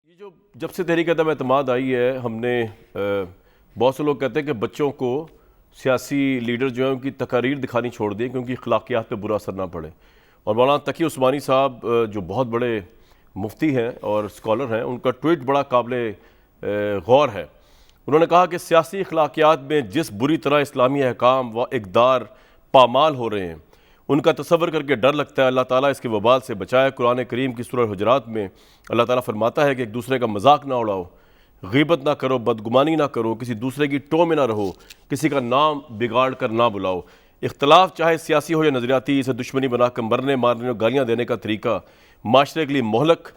ये जो जब से तहरीक अदम एतमाद आई है हमने बहुत से लोग कहते हैं कि बच्चों को सियासी लीडर जो हैं उनकी तकारीर दिखानी छोड़ दें क्योंकि अखलाकियात पे बुरा असर ना पड़े। और मौलाना तकी उस्मानी साहब जो बहुत बड़े मुफ्ती हैं और स्कॉलर हैं, उनका ट्वीट बड़ा काबिल गौर है। उन्होंने कहा कि सियासी अखलाकियात में जिस बुरी तरह इस्लामी अहकाम व इक़दार पामाल हो रहे हैं उनका तसव्वुर करके डर लगता है। अल्लाह ताला इसके वबाल से बचाए। कुरान करीम की सूरह हुजरात में अल्लाह ताला फरमाता है कि एक दूसरे का मजाक ना उड़ाओ, गीबत ना करो, बदगुमानी ना करो, किसी दूसरे की टो में ना रहो, किसी का नाम बिगाड़ कर ना बुलाओ। इख्तलाफ चाहे सियासी हो या नज़रियाती, इसे दुश्मनी बनाकर मरने मारने और गालियाँ देने का तरीका माशरे के लिए मोहलक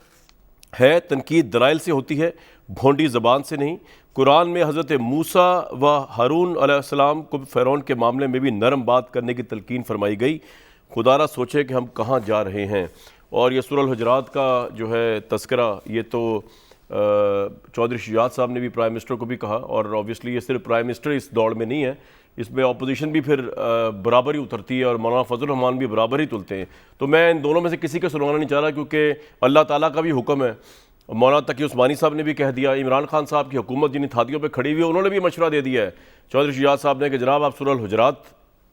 है। तनकीद दलाइल से होती है, भोंडी ज़बान से नहीं। कुरान में हज़रत मूसा व हारून अलैहिस्सलाम को फ़िरौन के मामले में भी नरम बात करने की तलकीन फरमाई गई। खुदारा सोचे कि हम कहाँ जा रहे हैं। और ये सूरह हुजरात का जो है तस्करा, ये तो चौधरी शुजात साहब ने भी प्राइम मिनिस्टर को भी कहा। और ऑब्वियसली ये सिर्फ प्राइम मिनिस्टर इस दौड़ में नहीं है, इसमें अपोजिशन भी फिर बराबर ही उतरती है और मौलाना फजल रहमान भी बराबर ही तुलते हैं। तो मैं इन दोनों में से किसी को सुनाना नहीं चाह रहा क्योंकि अल्लाह ताला का भी हुक्म है। मौलाना तकी उस्मानी साहब ने भी कह दिया, इमरान खान साहब की हुकूमत जिन थातियों पर खड़ी हुई है उन्होंने भी मशवरा दे दिया है चौधरी शुजात साहब ने कि जनाब आप सूरह हुजरात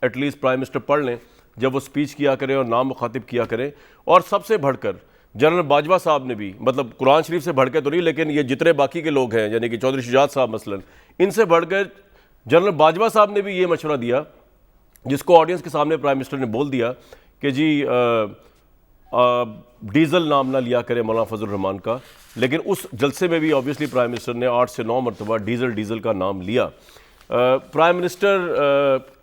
एटलीस्ट प्राइम मिनिस्टर पढ़ लें जब वो स्पीच किया करें और नाम मुखातिब किया करें। और सबसे बढ़कर जनरल बाजवा साहब ने भी, मतलब कुरान शरीफ से बढ़कर तो नहीं, लेकिन ये जितने बाकी के लोग हैं यानी कि चौधरी शुजात साहब मसलन, इनसे बढ़कर जनरल बाजवा साहब ने भी ये मशवरा दिया, जिसको ऑडियंस के सामने प्राइम मिनिस्टर ने बोल दिया कि जी डीज़ल नाम ना लिया करें मौलाना फजल रहमान का। लेकिन उस जलसे में भी ऑब्वियसली प्राइम मिनिस्टर ने 8 से 9 मरतबा डीज़ल का नाम लिया। प्राइम मिनिस्टर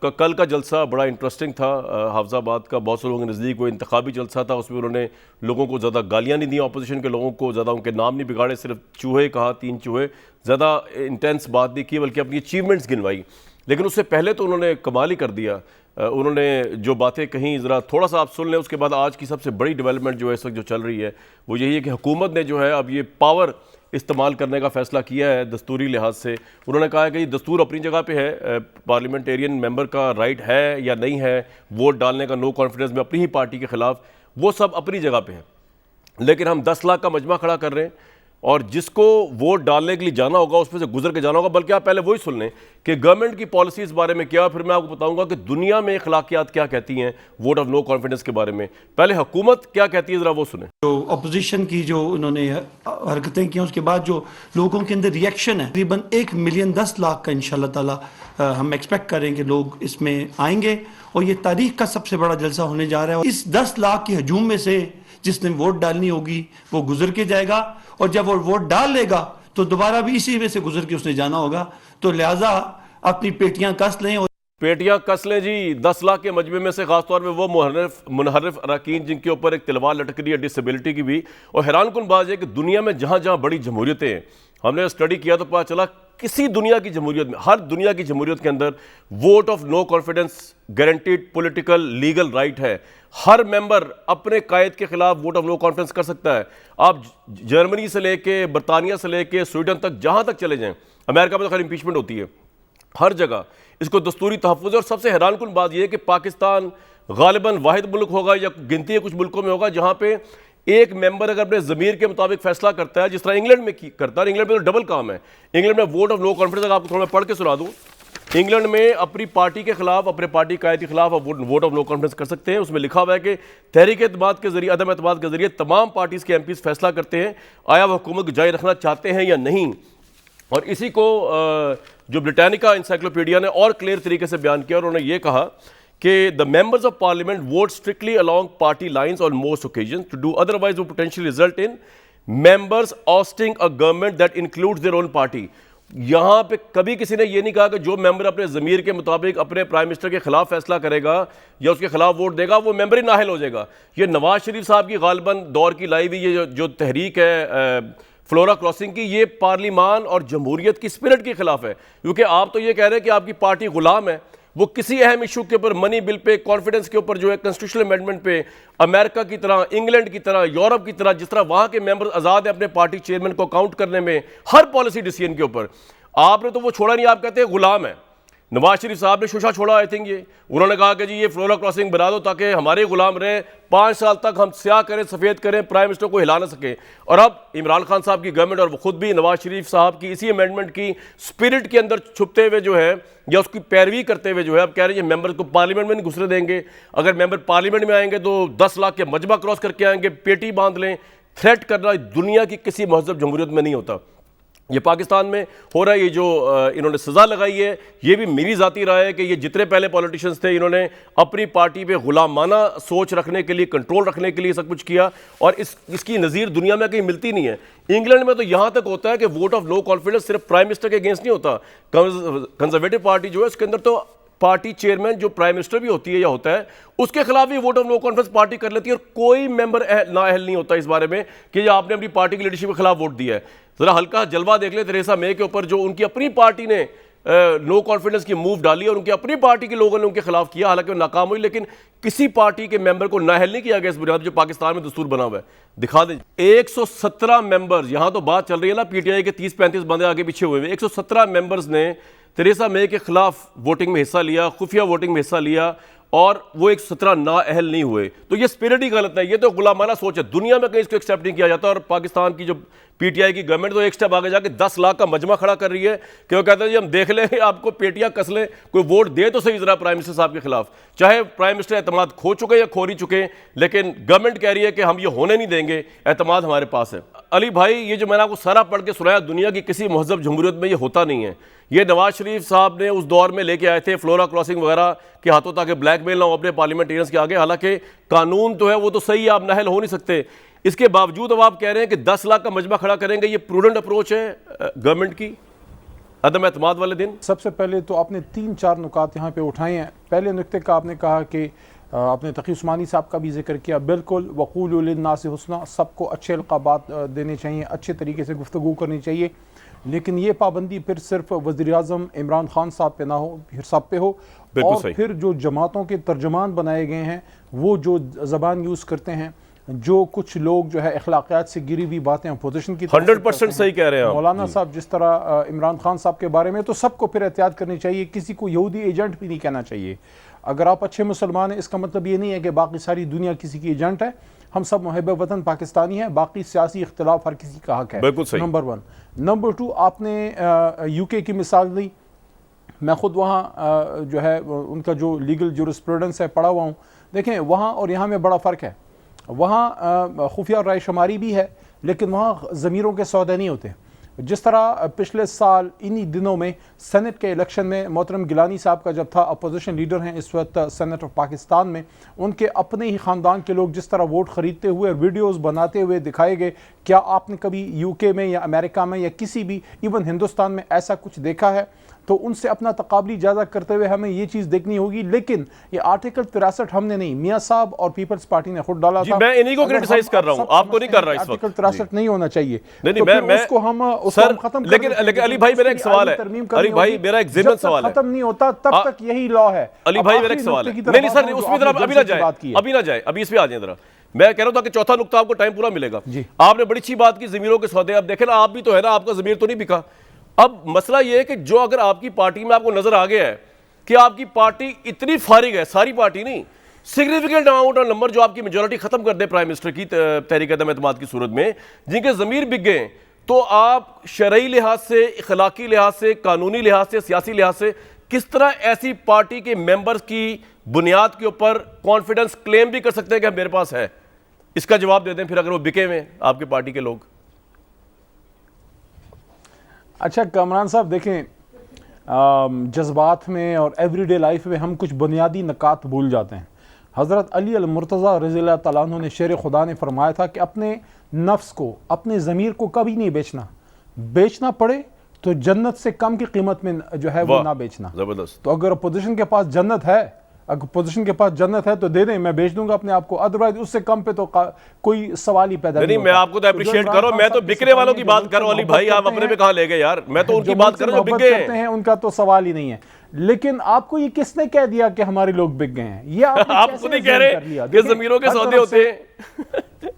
का कल का जलसा बड़ा इंटरेस्टिंग था। हाफजाबाद का बहुत से लोगों के नज़दीक वो इंतखाबी जलसा था। उसमें उन्होंने लोगों को ज़्यादा गालियाँ नहीं दी, अपोजिशन के लोगों को ज़्यादा उनके नाम नहीं बिगाड़े, सिर्फ चूहे कहा, 3 चूहे, ज़्यादा इंटेंस बात नहीं की, बल्कि अपनी अचीवमेंट्स गिनवाई। लेकिन उससे पहले तो उन्होंने कमाल ही कर दिया। उन्होंने जो बातें कहीं ज़रा थोड़ा सा आप सुन लें। उसके बाद आज की सबसे बड़ी डेवलपमेंट जो है इस वक्त जो चल रही है वो यही है कि हुकूमत ने जो है अब ये पावर इस्तेमाल करने का फ़ैसला किया है दस्तूरी लिहाज से। उन्होंने कहा है कि दस्तूर अपनी जगह पे है, पार्लियामेंटेरियन मेंबर का राइट है या नहीं है वोट डालने का नो कॉन्फिडेंस में अपनी ही पार्टी के ख़िलाफ़, वो सब अपनी जगह पे है। लेकिन हम 10 लाख का मजमा खड़ा कर रहे हैं और जिसको वोट डालने के लिए जाना होगा उसमें से गुजर के जाना होगा। बल्कि आप पहले वही सुन लें कि गवर्नमेंट की पॉलिसी इस बारे में क्या, फिर मैं आपको बताऊंगा कि दुनिया में अखलाकियात क्या कहती हैं वोट ऑफ नो कॉन्फिडेंस के बारे में। पहले हुकूमत क्या कहती है, ज़रा वो सुने। जो अपोजिशन की जो उन्होंने हरकतें की, उसके बाद जो लोगों के अंदर रिएक्शन है, तकरीबन 1 मिलियन 10 लाख का इंशाल्लाह ताला हम एक्सपेक्ट करें कि लोग इसमें आएंगे और ये तारीख का सबसे बड़ा जलसा होने जा रहा है। इस 10 लाख की हजूम में से जिसने वोट डालनी होगी वो गुजर के जाएगा और जब वो वोट डाल लेगा तो दोबारा भी इसी में से गुजर के उसने जाना होगा। तो लिहाजा अपनी पेटियां कस लें। और पेटियां कस लें जी। 10 लाख के मजमे में से खासतौर पर वो मुनहरफ अरकान जिनके ऊपर एक तलवार लटक रही है डिसेबिलिटी की भी। और हैरानकुन बात है कि दुनिया में जहां जहां बड़ी जमहूरियतें हैं, हमने स्टडी किया तो पता चला किसी दुनिया की जमहूरियत में, हर दुनिया की जमहूरियत के अंदर vote of no confidence guaranteed political legal right है। हर मेंबर अपने कायद के खिलाफ वोट ऑफ नो कॉन्फिडेंस कर सकता है। आप जर्मनी से लेके बरतानिया से लेके स्वीडन तक जहां तक चले जाएं, अमेरिका में तो खैर इंपीचमेंट होती है, हर जगह इसको दस्तूरी तहफ़्फ़ुज़ है। और सबसे हैरानकुन बात यह है कि पाकिस्तान गालिबन वाहिद मुल्क होगा या गिनती है कुछ मुल्कों में होगा जहां पे एक मेंबर अगर अपने ज़मीर के मुताबिक फैसला करता है, जिस तरह इंग्लैंड में करता है। इंग्लैंड में तो डबल काम है। इंग्लैंड में वोट ऑफ नो कॉन्फिडेंस, आपको थोड़ा मैं पढ़ के सुना दूं, इंग्लैंड में अपनी पार्टी के खिलाफ, अपने पार्टी कायद के खिलाफ वोट ऑफ नो कॉन्फिडेंस कर सकते हैं। उसमें लिखा हुआ है कि तहरीक एतमाद के जरिए, अदम एतमाद के जरिए तमाम पार्टीज के एमपीज फैसला करते हैं आया वह हुकूमत को जारी रखना चाहते हैं या नहीं। और इसी को जो ब्रिटानिका इंसाइक्लोपीडिया ने और क्लियर तरीके से बयान किया और उन्होंने ये कहा कि the members of parliament vote strictly along party lines on most occasion to do otherwise would potential result in members ousting a government that includes their own party. यहां पे कभी किसी ने यह नहीं कहा कि जो मेंबर अपने ज़मीर के मुताबिक अपने प्राइम मिनिस्टर के खिलाफ फैसला करेगा या उसके खिलाफ वोट देगा वो मेंबर ही नाहिल हो जाएगा। ये नवाज शरीफ साहब की गालिबन दौर की लाई हुई ये जो तहरीक है फ्लोरा क्रॉसिंग की, ये पार्लिमान और जमहूरियत की स्पिरिट के खिलाफ है। क्योंकि आप तो ये कह रहे हैं कि आपकी पार्टी गुलाम है, वो किसी अहम इशू के ऊपर, मनी बिल पे, कॉन्फिडेंस के ऊपर जो है, कॉन्स्टिट्यूशनल अमेंडमेंट पे, अमेरिका की तरह, इंग्लैंड की तरह, यूरोप की तरह, जिस तरह वहां के मेंबर आजाद है अपने पार्टी चेयरमैन को काउंट करने में हर पॉलिसी डिसीजन के ऊपर, आपने तो वो छोड़ा नहीं। आप कहते हैं गुलाम है। नवाज शरीफ साहब ने शोशा छोड़ा, आई थिंक ये उन्होंने कहा कि जी ये फ्लोरा क्रॉसिंग बना दो ताकि हमारे गुलाम रहे, 5 साल तक हम स्याह करें सफ़ेद करें, प्राइम मिनिस्टर को हिला ना सके। और अब इमरान खान साहब की गवर्नमेंट और वो खुद भी नवाज शरीफ साहब की इसी अमेंडमेंट की स्पिरिट के अंदर छुपते हुए जो है या उसकी पैरवी करते हुए जो है अब कह रहे हैं मेंबर को पार्लियामेंट में नहीं घुसने देंगे, अगर मेंबर पार्लियामेंट में आएंगे तो 10 लाख के मजमा क्रॉस करके आएंगे, पेटी बांध लें। थ्रेट करना दुनिया की किसी महजब जमहूरियत में नहीं होता, ये पाकिस्तान में हो रहा है। ये जो इन्होंने सज़ा लगाई है, ये भी मेरी ज़ाती राय है कि ये जितने पहले पॉलिटिशियंस थे इन्होंने अपनी पार्टी पे गुलामाना सोच रखने के लिए, कंट्रोल रखने के लिए सब कुछ किया, और इसकी नज़ीर दुनिया में कहीं मिलती नहीं है। इंग्लैंड में तो यहाँ तक होता है कि वोट ऑफ नो कॉन्फिडेंस सिर्फ प्राइम मिनिस्टर के अगेंस्ट नहीं होता, कंजर्वेटिव पार्टी जो है उसके अंदर तो पार्टी चेयरमैन जो प्राइम मिनिस्टर भी होती है या होता है उसके खिलाफ भी vote of no confidence party कर लेती है, और कोई मेंबर नाअहल नहीं होता इस बारे में कि आपने अपनी पार्टी की लीडरशिप के खिलाफ वोट दिया है। जरा हल्का जलवा देख ले थेरेसा मे के ऊपर, जो उनकी अपनी पार्टी ने नो कॉन्फिडेंस की मूव डाली और उनकी अपनी पार्टी के लोगों ने उनके खिलाफ किया, हालांकि वो नाकाम हुई, लेकिन किसी पार्टी के मेंबर को नाअहल नहीं किया गया इस बुनियाद जो पाकिस्तान में दस्तूर बना हुआ है। दिखा दें 117 मेंबर्स, यहां तो बात चल रही है ना पीटीआई के 30-35 बंदे आगे पीछे हुए, 117 मेंबर्स ने थेरेसा मे के खिलाफ वोटिंग में हिस्सा लिया, खुफिया वोटिंग में हिस्सा लिया, और वो 117 नाअहल नहीं हुए। तो ये स्पिरिट ही गलत है, ये तो गुलामाना सोच है, दुनिया में कहीं इसको एक्सेप्ट नहीं किया जाता। और पाकिस्तान की जो पीटीआई की गवर्नमेंट तो एक स्टेप आगे जाके 10 लाख का मजमा खड़ा कर रही है कि वो कहते हैं जी हम देख लें, आपको पेटियां कस लें, कोई वोट दे तो सही जरा प्राइम मिनिस्टर साहब के खिलाफ, चाहे प्राइम मिनिस्टर एतमाद खो चुके या खो नहीं चुके, लेकिन गवर्नमेंट कह रही है कि हम ये होने नहीं देंगे, एतमाद हमारे पास है। अली भाई, ये जो मैंने आपको सारा पढ़ के सुनाया, दुनिया की किसी महजब जमहूरियत में ये होता नहीं है। ये नवाज शरीफ साहब ने उस दौर में लेके आए थे फ्लोरा क्रॉसिंग वगैरह के हाथों ताकि ब्लैकमेल ना हो अपने पार्लियामेंटेरियंस के आगे, हालांकि कानून तो है वो तो सही है, आप नाअहल हो नहीं सकते। इसके बावजूद अब आप कह रहे हैं कि 10 लाख का मजमा खड़ा करेंगे, ये प्रूडेंट अप्रोच है गवर्नमेंट की अदम एतमाद वाले दिन? सबसे पहले तो आपने 3-4 नुकात यहाँ पे उठाए हैं। पहले नुक्ते का आपने कहा कि आपने तकी उस्मानी साहब का भी जिक्र किया, बिल्कुल वक़ूलु लिन्नासि हुस्ना, सबको अच्छे अलक़ाबात देने चाहिए, अच्छे तरीके से गुफ्तगू करनी चाहिए, लेकिन ये पाबंदी फिर सिर्फ वज़ीर-ए-आज़म इमरान खान साहब पे ना हो, फिर सब पे हो। और फिर जो जमातों के तर्जमान बनाए गए हैं वो जो ज़बान यूज़ करते हैं, जो कुछ लोग जो है अखलाकियात से गिरी हुई बातें अपोजिशन की 100% सही कह रहे हैं मौलाना साहब जिस तरह इमरान खान साहब के बारे में, तो सबको फिर एहतियात करनी चाहिए, किसी को यहूदी एजेंट भी नहीं कहना चाहिए। अगर आप अच्छे मुसलमान हैं इसका मतलब ये नहीं है कि बाकी सारी दुनिया किसी की एजेंट है, हम सब मुहब्ब वतन पाकिस्तानी हैं, बाकी सियासी इख्तिलाफ हर किसी का हक है, नंबर 1। नंबर 2, आपने यूके की मिसाल दी, मैं खुद वहाँ जो है उनका जो लीगल जूरिस्प्रूडेंस है पढ़ा हुआ हूँ। देखें वहाँ और यहाँ में बड़ा फ़र्क है, वहाँ खुफिया रायशुमारी भी है लेकिन वहाँ ज़मीरों के सौदे नहीं होते। जिस तरह पिछले साल इन्हीं दिनों में सेनेट के इलेक्शन में मोहतरम गिलानी साहब का जब था, अपोजिशन लीडर हैं इस वक्त सेनेट ऑफ पाकिस्तान में, उनके अपने ही ख़ानदान के लोग जिस तरह वोट ख़रीदते हुए वीडियोस बनाते हुए दिखाए गए, क्या आपने कभी यूके में या अमेरिका में या किसी भी इवन हिंदुस्तान में ऐसा कुछ देखा है? तो उनसे अपना तकाबली ज़्यादा करते हुए हमें ये चीज़ देखनी होगी। लेकिन ये आर्टिकल 63 हमने नहीं, मियाँ साहब और पीपल्स पार्टी ने खुद डाला था। मैं इन्हीं को क्रिटिसाइज कर रहा हूँ, आपको नहीं कर रहा इस वक्त। आर्टिकल 63 नहीं होना चाहिए। नहीं, मैं उसको हम खत्म, लेकिन अली भाई मेरा एक सवाल है, अली भाई मेरा एक ज़िम्मन सवाल है, खत्म नहीं होता तब तक यही लॉ है। अली भाई मेरा एक सवाल है, नहीं सर उसमें जरा अभी ना जाए, अभी इस पे आ जाए जरा। मैं कह रहा था कि चौथा नुक्ता आपको टाइम पूरा मिलेगा। आपने बड़ी अच्छी बात की ज़मीरों के सौदे, अब देखें ना आप भी तो है ना, आपका ज़मीर तो नहीं बिका। अब मसला यह है कि जो अगर आपकी पार्टी में आपको नजर आ गया है कि आपकी पार्टी इतनी फारिग है, सारी पार्टी नहीं, सिग्निफिकेंट अमाउंट और नंबर जो आपकी मेजोरिटी खत्म कर दे प्राइम मिनिस्टर की तहरीक अदम एतमाद की सूरत में, जिनके ज़मीर बिक गए, तो आप शरई लिहाज से, इखलाकी लिहाज से, कानूनी लिहाज से, सियासी लिहाज से किस तरह ऐसी पार्टी के मेंबर्स की बुनियाद के ऊपर कॉन्फिडेंस क्लेम भी कर सकते हैं कि मेरे पास है? इसका जवाब दे दें फिर, अगर वो बिके हुए आपकी पार्टी के लोग। अच्छा कामरान साहब, देखें जज्बात में और एवरीडे लाइफ में हम कुछ बुनियादी नकात भूल जाते हैं। हज़रत अली अल-मुर्तज़ा रज़ियल्लाहु तआला अन्हु ने, शेर खुदा ने फरमाया था कि अपने नफ्स को, अपने ज़मीर को कभी नहीं बेचना, बेचना पड़े तो जन्नत से कम की कीमत में जो है वो ना बेचना। ज़बरदस्त। तो अगर अपोजिशन के पास जन्नत है, अगर पोजीशन के पास जन्नत है तो दे दें, मैं बेच दूंगा अपने आप को, अदरवाइज उससे कम पे तो कोई सवाल ही पैदा नहीं। मैं आपको तो अप्रिशिएट करो, मैं तो बिकने वालों की बात कर रहा हूं। अली भाई आप अपने पे कहां ले गए यार, मैं तो उनकी बात कर रहा हूं जो बिक गए हैं, उनका तो सवाल ही नहीं है। लेकिन आपको ये किसने कह दिया कि हमारे लोग बिक गए हैं? ये आप खुद ही कह रहे हैं कि ज़मीरों के सौदे होते हैं।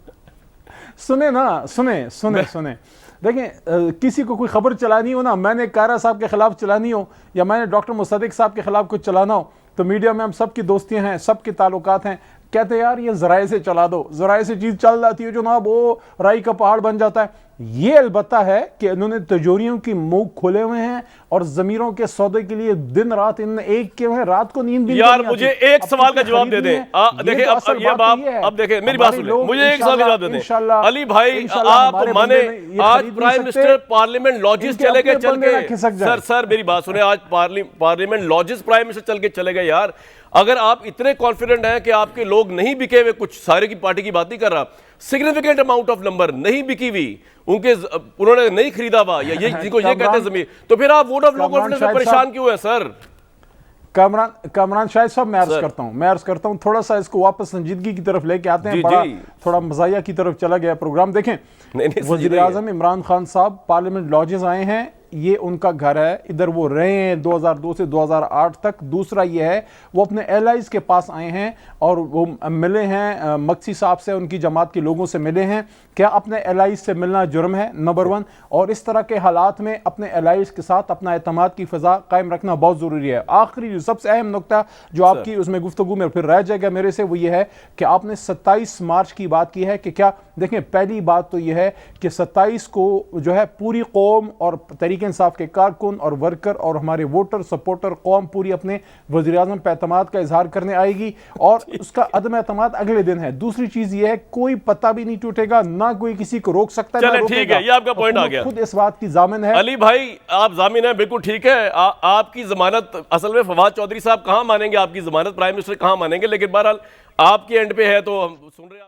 सुने ना, सुने देखें, किसी को कोई खबर चलानी हो ना, मैंने कारा साहब के खिलाफ चलानी हो या मैंने डॉक्टर मुसद्दिक साहब के खिलाफ कुछ चलाना हो, तो मीडिया में हम सबकी दोस्तियां हैं, सबके ताल्लुकात हैं, कहते हैं यार ये जराए से चला दो, जराए से चीज चल जाती है जनाब, वो राई का पहाड़ बन जाता है। ये अलबत्ता है कि इन्होंने तिजोरियों की मुंह खोले हुए हैं और जमीरों के सौदे के लिए दिन रात इन्होंने एक किए हुए हैं, रात को नींद भी यार मुझे एक सवाल का जवाब दे दें। देखिए अब देखिए मेरी बात सुनिए, मुझे एक सवाल का जवाब दे दें। अली भाई आप माने आज प्राइम मिनिस्टर पार्लियामेंट लॉजिस चले गए, चल के सर मेरी बात सुने, आज पार्लियामेंट लॉजिस प्राइम मिनिस्टर चल के चले गए। यार अगर आप इतने कॉन्फिडेंट हैं कि आपके लोग नहीं बिके हुए, कुछ सारे की पार्टी की बात नहीं कर रहा, सिग्निफिकेंट अमाउंट ऑफ नंबर नहीं बिकी हुई, उन्होंने नहीं खरीदा हुआ, या ये जिनको ये कहते हैं जमीन, तो फिर आप वोट ऑफ नो कॉन्फिडेंस में परेशान क्यों है सर? कामरान शाहिद साहब, मैं अर्ज करता हूं थोड़ा सा इसको वापस संजीदगी की तरफ लेके आते हैं। बड़ा थोड़ा मजाया की तरफ चला गया प्रोग्राम। देखें, वजीर आजम इमरान खान साहब पार्लियामेंट लॉजेस आए हैं, ये उनका घर है, इधर वो रहे हैं 2002 से 2008 तक। दूसरा ये है वो अपने एलाइज के पास आए हैं और वो मिले हैं मक्सी साहब से, उनकी जमात के लोगों से मिले हैं। क्या अपने एलाइज से मिलना जुर्म है? नंबर 1। और इस तरह के हालात में अपने एलाइज के साथ अपना एतमाद की फ़िज़ा कायम रखना बहुत ज़रूरी है। आखिरी जो सबसे अहम नुकता जो आपकी उसमें गुफ्तगू में फिर रह जाएगा मेरे से, वो ये है कि आपने 27 मार्च की बात की है कि क्या, देखें पहली बात तो यह है कि 27 को जो है पूरी कौम और तहरीक इंसाफ के कारकुन और वर्कर और हमारे वोटर सपोर्टर कौम पूरी अपने वज़ीर-ए-आज़म पे एतमाद का इजहार करने आएगी और उसका अदम एतमाद अगले दिन है। दूसरी चीज ये है कोई पता भी नहीं टूटेगा, ना कोई किसी को रोक सकता है। चले ठीक है, ये आपका पॉइंट आ गया, खुद इस बात की जामिन है। अली भाई आप जामिन है, बिल्कुल ठीक है। आपकी जमानत असल में फवाद चौधरी साहब कहां मानेंगे, आपकी जमानत प्राइम मिनिस्टर कहां मानेंगे, लेकिन बहरहाल आपके एंड पे है तो हम सुन रहे हैं।